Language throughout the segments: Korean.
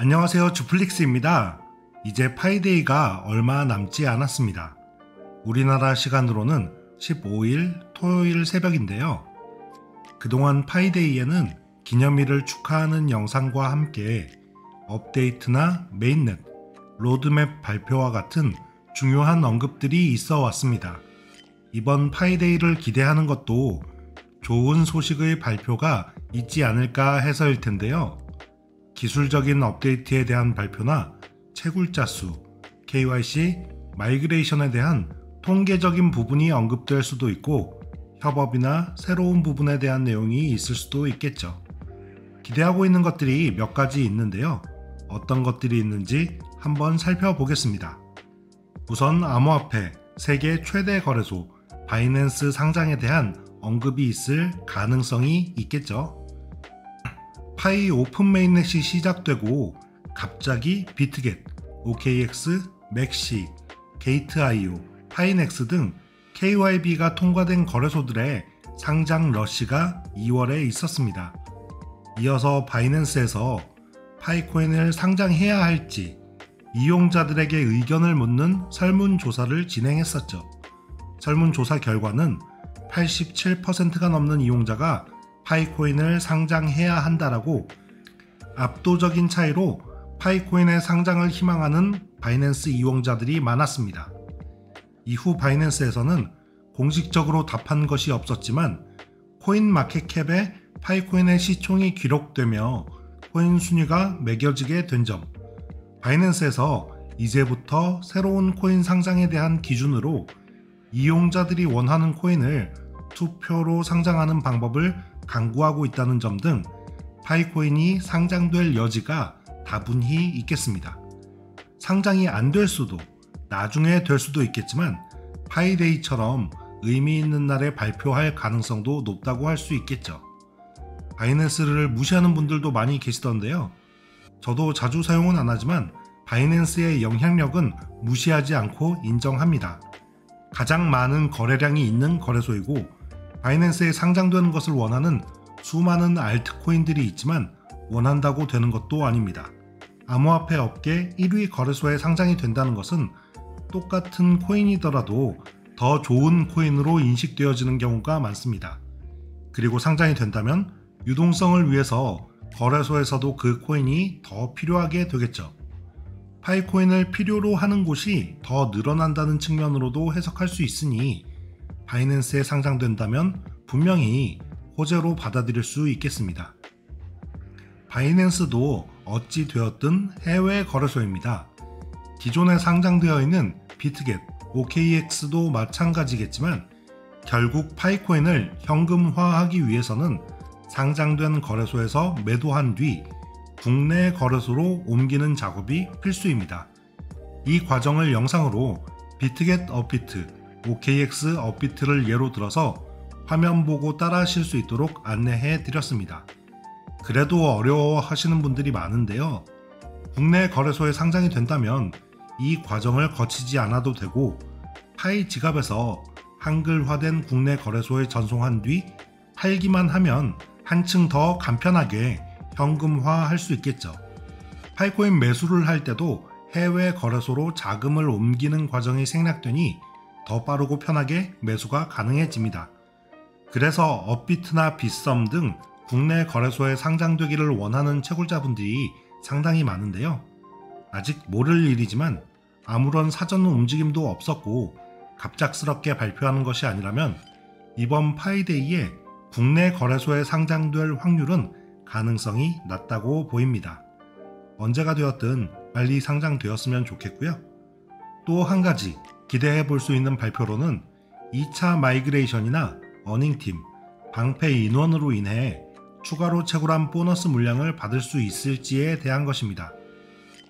안녕하세요, 주플릭스입니다. 이제 파이데이가 얼마 남지 않았습니다. 우리나라 시간으로는 15일 토요일 새벽인데요. 그동안 파이데이에는 기념일을 축하하는 영상과 함께 업데이트나 메인넷, 로드맵 발표와 같은 중요한 언급들이 있어 왔습니다. 이번 파이데이를 기대하는 것도 좋은 소식의 발표가 있지 않을까 해서일 텐데요. 기술적인 업데이트에 대한 발표나 채굴자 수, KYC, 마이그레이션에 대한 통계적인 부분이 언급될 수도 있고 협업이나 새로운 부분에 대한 내용이 있을 수도 있겠죠. 기대하고 있는 것들이 몇 가지 있는데요. 어떤 것들이 있는지 한번 살펴보겠습니다. 우선 암호화폐 세계 최대 거래소 바이낸스 상장에 대한 언급이 있을 가능성이 있겠죠. 파이 오픈 메인넷이 시작되고 갑자기 비트겟, OKX, 맥시, 게이트.io, 파이넥스 등 KYB가 통과된 거래소들의 상장 러시가 2월에 있었습니다. 이어서 바이낸스에서 파이코인을 상장해야 할지 이용자들에게 의견을 묻는 설문조사를 진행했었죠. 설문조사 결과는 87%가 넘는 이용자가 파이코인을 상장해야 한다라고 압도적인 차이로 파이코인의 상장을 희망하는 바이낸스 이용자들이 많았습니다. 이후 바이낸스에서는 공식적으로 답한 것이 없었지만 코인 마켓캡에 파이코인의 시총이 기록되며 코인 순위가 매겨지게 된 점, 바이낸스에서 이제부터 새로운 코인 상장에 대한 기준으로 이용자들이 원하는 코인을 투표로 상장하는 방법을 강구하고 있다는 점 등 파이코인이 상장될 여지가 다분히 있겠습니다. 상장이 안 될 수도, 나중에 될 수도 있겠지만 파이데이처럼 의미 있는 날에 발표할 가능성도 높다고 할 수 있겠죠. 바이낸스를 무시하는 분들도 많이 계시던데요. 저도 자주 사용은 안 하지만 바이낸스의 영향력은 무시하지 않고 인정합니다. 가장 많은 거래량이 있는 거래소이고 바이낸스에 상장되는 것을 원하는 수많은 알트코인들이 있지만 원한다고 되는 것도 아닙니다. 암호화폐 업계 1위 거래소에 상장이 된다는 것은 똑같은 코인이더라도 더 좋은 코인으로 인식되어지는 경우가 많습니다. 그리고 상장이 된다면 유동성을 위해서 거래소에서도 그 코인이 더 필요하게 되겠죠. 파이코인을 필요로 하는 곳이 더 늘어난다는 측면으로도 해석할 수 있으니 바이낸스에 상장된다면 분명히 호재로 받아들일 수 있겠습니다. 바이낸스도 어찌 되었든 해외 거래소입니다. 기존에 상장되어 있는 비트겟, OKX도 마찬가지겠지만 결국 파이코인을 현금화하기 위해서는 상장된 거래소에서 매도한 뒤 국내 거래소로 옮기는 작업이 필수입니다. 이 과정을 영상으로 비트겟 업비트, OKX 업비트를 예로 들어서 화면 보고 따라 하실 수 있도록 안내해 드렸습니다. 그래도 어려워하시는 분들이 많은데요. 국내 거래소에 상장이 된다면 이 과정을 거치지 않아도 되고 파이 지갑에서 한글화된 국내 거래소에 전송한 뒤 팔기만 하면 한층 더 간편하게 현금화할 수 있겠죠. 파이코인 매수를 할 때도 해외 거래소로 자금을 옮기는 과정이 생략되니 더 빠르고 편하게 매수가 가능해집니다. 그래서 업비트나 빗썸 등 국내 거래소에 상장되기를 원하는 채굴자분들이 상당히 많은데요. 아직 모를 일이지만 아무런 사전 움직임도 없었고 갑작스럽게 발표하는 것이 아니라면 이번 파이데이에 국내 거래소에 상장될 확률은 가능성이 낮다고 보입니다. 언제가 되었든 빨리 상장되었으면 좋겠고요. 또 한 가지 기대해 볼 수 있는 발표로는 2차 마이그레이션이나 어닝팀, 방패 인원으로 인해 추가로 채굴한 보너스 물량을 받을 수 있을지에 대한 것입니다.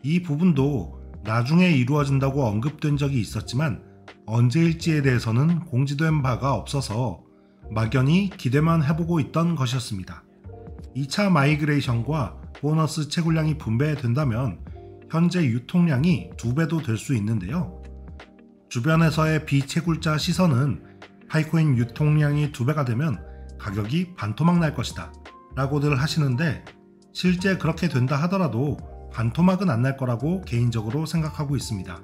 이 부분도 나중에 이루어진다고 언급된 적이 있었지만 언제일지에 대해서는 공지된 바가 없어서 막연히 기대만 해보고 있던 것이었습니다. 2차 마이그레이션과 보너스 채굴량이 분배된다면 현재 유통량이 2배도 될 수 있는데요. 주변에서의 비채굴자 시선은 파이코인 유통량이 2배가 되면 가격이 반토막 날 것이다 라고들 하시는데 실제 그렇게 된다 하더라도 반토막은 안 날 거라고 개인적으로 생각하고 있습니다.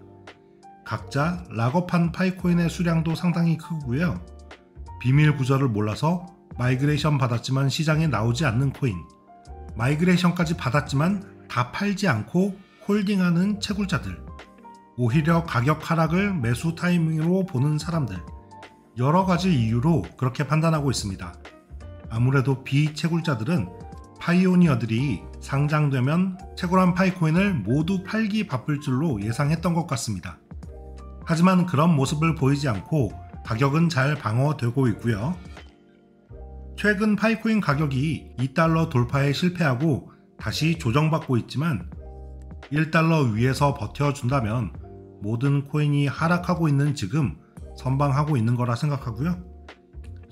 각자 락업한 파이코인의 수량도 상당히 크고요. 비밀 구절을 몰라서 마이그레이션 받았지만 시장에 나오지 않는 코인, 마이그레이션까지 받았지만 다 팔지 않고 홀딩하는 채굴자들, 오히려 가격 하락을 매수 타이밍으로 보는 사람들, 여러 가지 이유로 그렇게 판단하고 있습니다. 아무래도 비채굴자들은 파이오니어들이 상장되면 채굴한 파이코인을 모두 팔기 바쁠 줄로 예상했던 것 같습니다. 하지만 그런 모습을 보이지 않고 가격은 잘 방어되고 있고요. 최근 파이코인 가격이 2달러 돌파에 실패하고 다시 조정받고 있지만 1달러 위에서 버텨준다면 모든 코인이 하락하고 있는 지금 선방하고 있는 거라 생각하고요.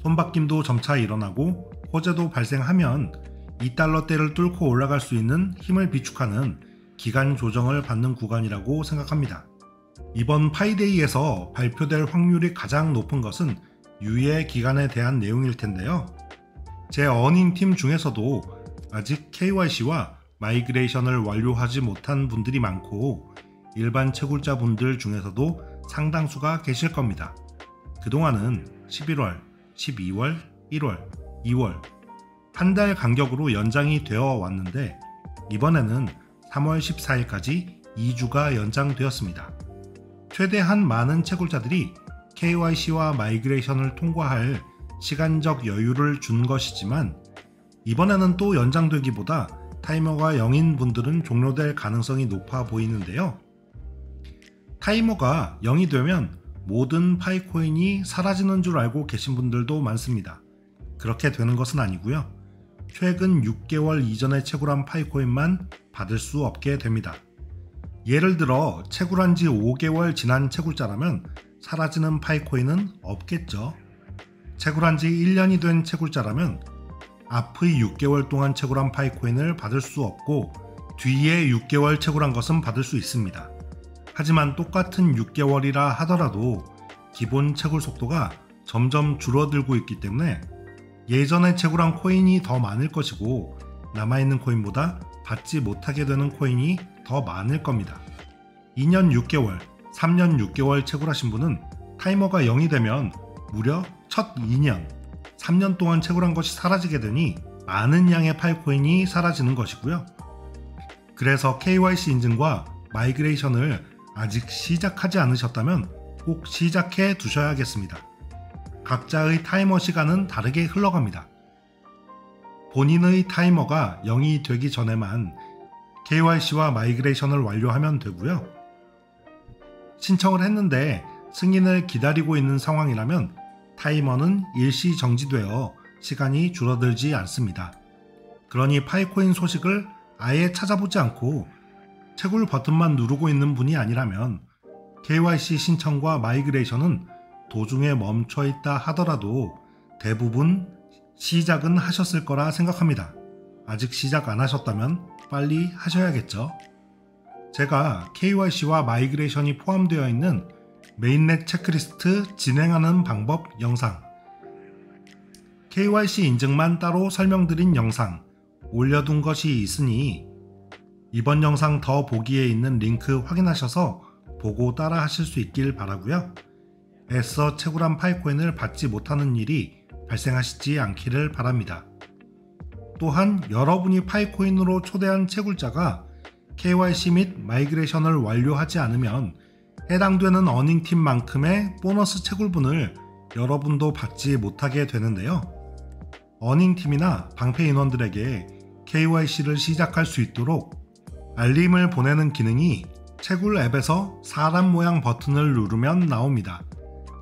손바뀜도 점차 일어나고 호재도 발생하면 2달러대를 뚫고 올라갈 수 있는 힘을 비축하는 기간 조정을 받는 구간이라고 생각합니다. 이번 파이데이에서 발표될 확률이 가장 높은 것은 유예 기간에 대한 내용일 텐데요. 제 어닝팀 중에서도 아직 KYC와 마이그레이션을 완료하지 못한 분들이 많고 일반 채굴자 분들 중에서도 상당수가 계실 겁니다. 그동안은 11월, 12월, 1월, 2월 한 달 간격으로 연장이 되어 왔는데 이번에는 3월 14일까지 2주가 연장되었습니다. 최대한 많은 채굴자들이 KYC와 마이그레이션을 통과할 시간적 여유를 준 것이지만 이번에는 또 연장되기보다 타이머가 0인 분들은 종료될 가능성이 높아 보이는데요. 타이머가 0이 되면 모든 파이코인이 사라지는 줄 알고 계신 분들도 많습니다. 그렇게 되는 것은 아니고요. 최근 6개월 이전에 채굴한 파이코인만 받을 수 없게 됩니다. 예를 들어 채굴한 지 5개월 지난 채굴자라면 사라지는 파이코인은 없겠죠. 채굴한 지 1년이 된 채굴자라면 앞의 6개월 동안 채굴한 파이코인을 받을 수 없고 뒤에 6개월 채굴한 것은 받을 수 있습니다. 하지만 똑같은 6개월이라 하더라도 기본 채굴 속도가 점점 줄어들고 있기 때문에 예전에 채굴한 코인이 더 많을 것이고 남아있는 코인보다 받지 못하게 되는 코인이 더 많을 겁니다. 2년 6개월, 3년 6개월 채굴하신 분은 타이머가 0이 되면 무려 첫 2년, 3년 동안 채굴한 것이 사라지게 되니 많은 양의 파이코인이 사라지는 것이고요. 그래서 KYC 인증과 마이그레이션을 아직 시작하지 않으셨다면 꼭 시작해 두셔야겠습니다. 각자의 타이머 시간은 다르게 흘러갑니다. 본인의 타이머가 0이 되기 전에만 KYC와 마이그레이션을 완료하면 되고요. 신청을 했는데 승인을 기다리고 있는 상황이라면 타이머는 일시 정지되어 시간이 줄어들지 않습니다. 그러니 파이코인 소식을 아예 찾아보지 않고 채굴 버튼만 누르고 있는 분이 아니라면 KYC 신청과 마이그레이션은 도중에 멈춰 있다 하더라도 대부분 시작은 하셨을 거라 생각합니다. 아직 시작 안 하셨다면 빨리 하셔야겠죠. 제가 KYC와 마이그레이션이 포함되어 있는 메인넷 체크리스트 진행하는 방법 영상, KYC 인증만 따로 설명드린 영상 올려둔 것이 있으니 이번 영상 더 보기에 있는 링크 확인하셔서 보고 따라 하실 수 있길 바라고요. 애써 채굴한 파이코인을 받지 못하는 일이 발생하시지 않기를 바랍니다. 또한 여러분이 파이코인으로 초대한 채굴자가 KYC 및 마이그레이션을 완료하지 않으면 해당되는 어닝팀만큼의 보너스 채굴분을 여러분도 받지 못하게 되는데요. 어닝팀이나 방패 인원들에게 KYC를 시작할 수 있도록 알림을 보내는 기능이 채굴 앱에서 사람 모양 버튼을 누르면 나옵니다.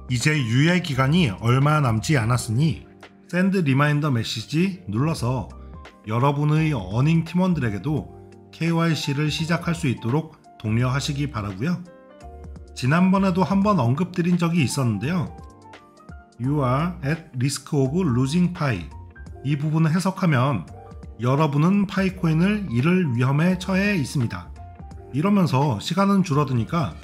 이제 유예 기간이 얼마 남지 않았으니 샌드 리마인더 메시지 눌러서 여러분의 어닝 팀원들에게도 KYC를 시작할 수 있도록 독려하시기 바라고요. 지난번에도 한번 언급드린 적이 있었는데요. You are at risk of losing pie. 이 부분을 해석하면 여러분은 파이코인을 잃을 위험에 처해 있습니다. 이러면서 시간은 줄어드니까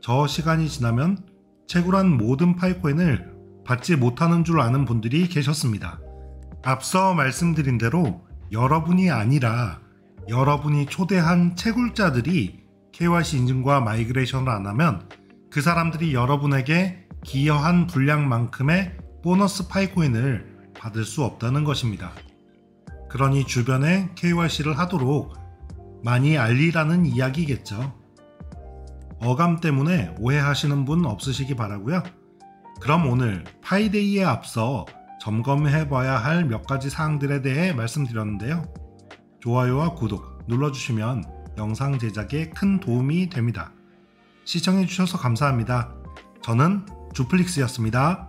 저 시간이 지나면 채굴한 모든 파이코인을 받지 못하는 줄 아는 분들이 계셨습니다. 앞서 말씀드린 대로 여러분이 아니라 여러분이 초대한 채굴자들이 KYC 인증과 마이그레이션을 안 하면 그 사람들이 여러분에게 기여한 분량만큼의 보너스 파이코인을 받을 수 없다는 것입니다. 그러니 주변에 KYC를 하도록 많이 알리라는 이야기겠죠. 어감 때문에 오해하시는 분 없으시기 바라고요. 그럼 오늘 파이데이에 앞서 점검해봐야 할 몇 가지 사항들에 대해 말씀드렸는데요. 좋아요와 구독 눌러주시면 영상 제작에 큰 도움이 됩니다. 시청해주셔서 감사합니다. 저는 주플릭스였습니다.